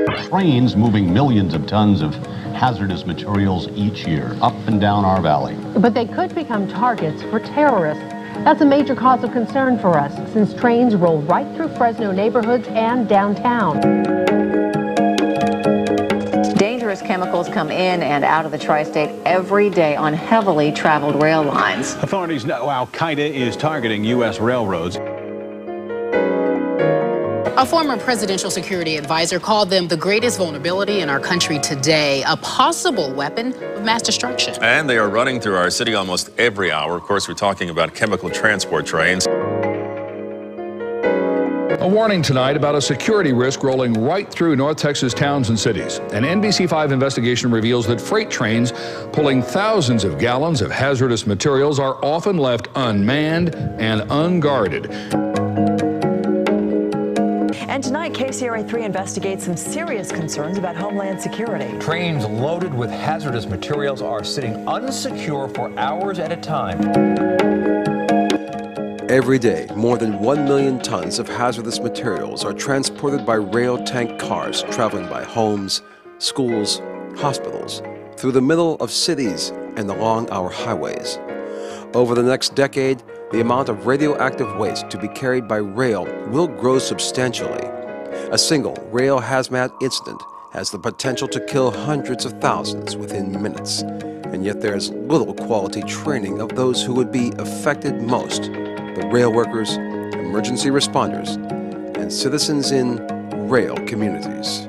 Trains moving millions of tons of hazardous materials each year up and down our valley. But they could become targets for terrorists. That's a major cause of concern for us, since trains roll right through Fresno neighborhoods and downtown. Dangerous chemicals come in and out of the tri-state every day on heavily traveled rail lines. Authorities know Al-Qaeda is targeting U.S. railroads. A former presidential security advisor called them the greatest vulnerability in our country today, a possible weapon of mass destruction. And they are running through our city almost every hour. Of course, we're talking about chemical transport trains. A warning tonight about a security risk rolling right through North Texas towns and cities. An NBC5 investigation reveals that freight trains pulling thousands of gallons of hazardous materials are often left unmanned and unguarded. And tonight, KCRA3 investigates some serious concerns about Homeland Security. Trains loaded with hazardous materials are sitting unsecure for hours at a time. Every day, more than 1 million tons of hazardous materials are transported by rail tank cars traveling by homes, schools, hospitals, through the middle of cities and along our highways. Over the next decade, the amount of radioactive waste to be carried by rail will grow substantially. A single rail hazmat incident has the potential to kill hundreds of thousands within minutes. And yet there's little quality training of those who would be affected most: the rail workers, emergency responders, and citizens in rail communities.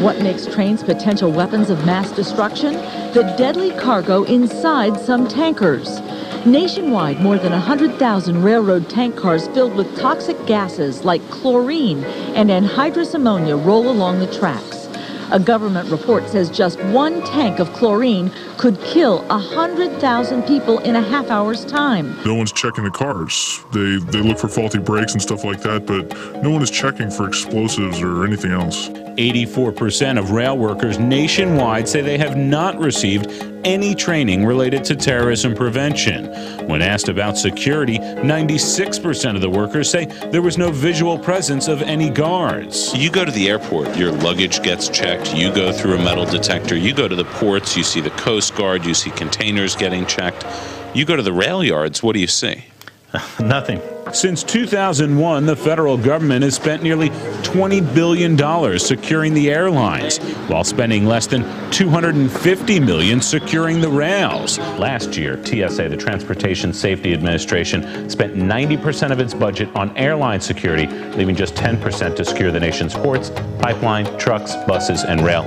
What makes trains potential weapons of mass destruction? The deadly cargo inside some tankers. Nationwide, more than 100,000 railroad tank cars filled with toxic gases like chlorine and anhydrous ammonia roll along the tracks. A government report says just one tank of chlorine could kill 100,000 people in a half hour's time. No one's checking the cars. They look for faulty brakes and stuff like that, but no one is checking for explosives or anything else. 84% of rail workers nationwide say they have not received any training related to terrorism prevention. When asked about security, 96% of the workers say there was no visual presence of any guards. You go to the airport, your luggage gets checked, you go through a metal detector, you go to the ports, you see the Coast Guard, you see containers getting checked. You go to the rail yards, what do you see? Nothing. Since 2001, the federal government has spent nearly $20 billion securing the airlines, while spending less than $250 million securing the rails. Last year, TSA, the Transportation Safety Administration, spent 90% of its budget on airline security, leaving just 10% to secure the nation's ports, pipeline, trucks, buses, and rail.